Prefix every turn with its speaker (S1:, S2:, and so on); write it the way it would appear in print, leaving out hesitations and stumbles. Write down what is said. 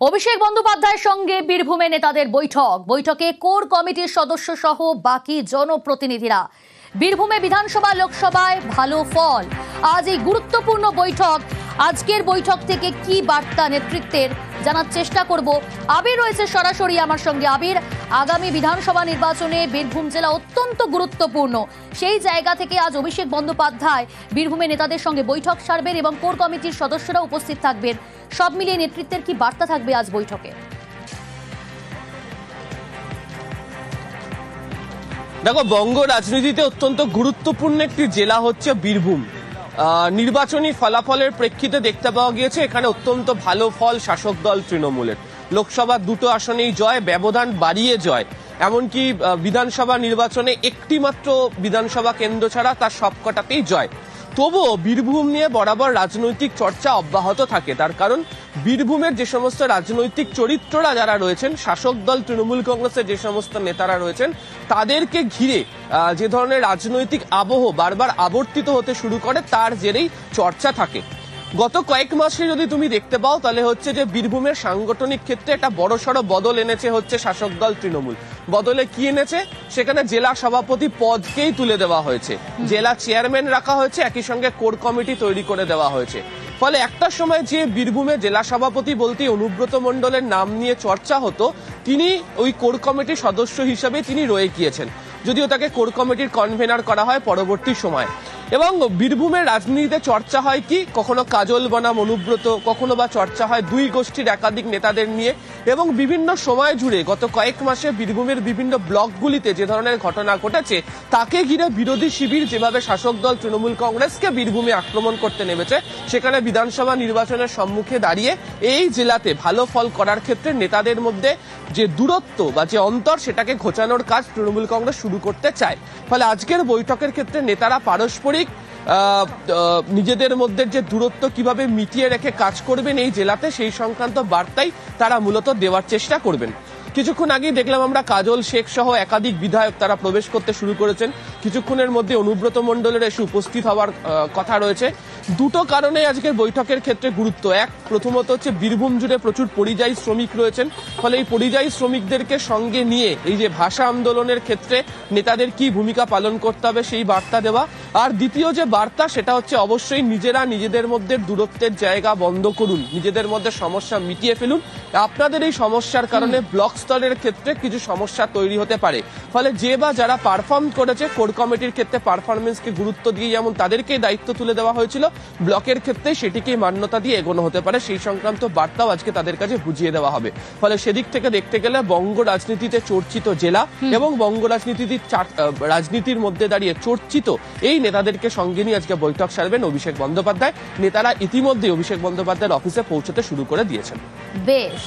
S1: অভিষেক বন্দ্যোপাধ্যায়ের সঙ্গে বীরভূমে নেতাদের বৈঠকে কোর কমিটির সদস্য সহ বাকি জনপ্রতিনিধিরা। বীরভূমে বিধানসভা লোকসভায় ভালো ফল। আজ এই গুরুত্বপূর্ণ বৈঠক। আজকের বৈঠক থেকে কি বার্তা নেতৃত্বের জানার চেষ্টা করব। আবির রয়েছে সরাসরি আমার সঙ্গে। আবির, আগামী বিধানসভা নির্বাচনে বীরভূম জেলা অত্যন্ত গুরুত্বপূর্ণ। সেই জায়গা থেকে আজ অভিষেক বন্দ্যোপাধ্যায় বীরভূমে নেতাদের সঙ্গে বৈঠক সারবেন এবং কোর কমিটির সদস্যরা উপস্থিত থাকবেন। সব মিলিয়ে নেতৃত্বের কি বার্তা থাকবে আজ বৈঠকে?
S2: দেখো, বঙ্গ রাজনীতিতে অত্যন্ত গুরুত্বপূর্ণ একটি জেলা হচ্ছে বীরভূম। নির্বাচনী ফলাফলের প্রেক্ষিতে দেখতে পাওয়া গিয়েছে এখানে অত্যন্ত ভালো ফল শাসক দল তৃণমূলের। লোকসভার দুটো আসনেই জয়, ব্যবধান বাড়িয়ে জয়। এমনকি বিধানসভা নির্বাচনে একটি মাত্র বিধানসভা কেন্দ্র ছাড়া তার সবকটাতেই জয়। তবুও বীরভূম নিয়ে বরাবর রাজনৈতিক চর্চা অব্যাহত থাকে। তার কারণ বীরভূমের যে সমস্ত রাজনৈতিক চরিত্ররা যারা রয়েছেন, শাসক দল তৃণমূল কংগ্রেসের যে সমস্ত নেতারা রয়েছেন, তাদেরকে ঘিরে যে ধরনের রাজনৈতিক আবহ বারবার আবর্তিত হতে শুরু করে, তার জেরেই চর্চা থাকে। গত কয়েক মাসে যদি তুমি দেখতে পাও তাহলে হচ্ছে যে বীরভূমের সাংগঠনিক ক্ষেত্রে একটা বড়সড় বদল এনেছে হচ্ছে শাসক দল তৃণমূল। বদলে কি এনেছে? সেখানে জেলা সভাপতি পদকেই তুলে দেওয়া হয়েছে, জেলা চেয়ারম্যান রাখা হয়েছে, একই সঙ্গে কোর কমিটি তৈরি করে দেওয়া হয়েছে। ফলে একটা সময় যে বীরভূমে জেলা সভাপতি বলতে অনুব্রত মণ্ডলের নাম নিয়ে চর্চা হতো, তিনি ওই কোর কমিটির সদস্য হিসেবে তিনি রয়ে গিয়েছেন, যদিও তাকে কোর কমিটির কনভেনার করা হয় পরবর্তী সময়। এবং বীরভূমের রাজনীতিতে চর্চা হয় কি, কখনো কাজল বনাম অনুব্রত, কখনো বা চর্চা হয় দুই গোষ্ঠীর একাধিক নেতাদের নিয়ে। এবং বিভিন্ন সময় জুড়ে গত কয়েক মাসে বীরভূমের বিভিন্ন ব্লকগুলিতে যে ধরনের ঘটনা ঘটেছে, তাকে ঘিরে বিরোধী শিবির যেভাবে শাসক দল তৃণমূল কংগ্রেসকে বীরভূমে আক্রমণ করতে নেমেছে, সেখানে বিধানসভা নির্বাচনের সম্মুখে দাঁড়িয়ে এই জেলাতে ভালো ফল করার ক্ষেত্রে নেতাদের মধ্যে যে দূরত্ব বা যে অন্তর, সেটাকে ঘোচানোর কাজ তৃণমূল কংগ্রেস শুরু করতে চায়। ফলে আজকের বৈঠকের ক্ষেত্রে নেতারা পারস্পরিক নিজেদের মধ্যে যে দূরত্ব কিভাবে মিটিয়ে রেখে কাজ করবেন এই জেলাতে, সেই সংক্রান্ত বার্তাই তারা মূলত দেওয়ার চেষ্টা করবেন। কিছুক্ষণ আগেই দেখলাম আমরা কাজল শেখ সহ একাধিক বিধায়ক তারা প্রবেশ করতে শুরু করেছেন। কিছুক্ষণের মধ্যে অনুব্রত মণ্ডলের এসে উপস্থিত হওয়ার কথা রয়েছে। দুটো কারণে আজকের বৈঠকের ক্ষেত্রে গুরুত্ব। এক, প্রথমত হচ্ছে বীরভূম জুড়ে প্রচুর পরিযায়ী শ্রমিক রয়েছেন, ফলে এই পরিযায়ী শ্রমিকদেরকে সঙ্গে নিয়ে এই যে ভাষা আন্দোলনের ক্ষেত্রে নেতাদের কি ভূমিকা পালন করতে হবে সেই বার্তা দেওয়া। আর দ্বিতীয় যে বার্তা, সেটা হচ্ছে অবশ্যই নিজেরা নিজেদের মধ্যে দূরত্বের জায়গা বন্ধ করুন, নিজেদের মধ্যে সমস্যা মিটিয়ে ফেলুন। আপনাদের এই সমস্যার কারণে ব্লক স্তরের ক্ষেত্রে কিছু সমস্যা তৈরি হতে পারে। ফলে যে বা যারা পারফর্ম করেছে, কোর কমিটির ক্ষেত্রে পারফরমেন্সকে গুরুত্ব দিয়ে যেমন তাদেরকেই দায়িত্ব তুলে দেওয়া হয়েছিল, ব্লকের ক্ষেত্রে সেটিকেই মান্যতা দিয়ে এগোনো হতে পারে, সেই সংক্রান্ত বার্তাও আজকে তাদের কাছে বুঝিয়ে দেওয়া হবে। ফলে সেদিক থেকে দেখতে গেলে বঙ্গ রাজনীতিতে চর্চিত জেলা এবং বঙ্গ রাজনীতির মধ্যে দাঁড়িয়ে চর্চিত এই নেতাদেরকে সঙ্গে নিয়ে আজকে বৈঠক সারবেন অভিষেক বন্দ্যোপাধ্যায়। নেতারা ইতিমধ্যে অভিষেক বন্দ্যোপাধ্যায়ের অফিসে পৌঁছতে শুরু করে দিয়েছেন।
S1: বেশ।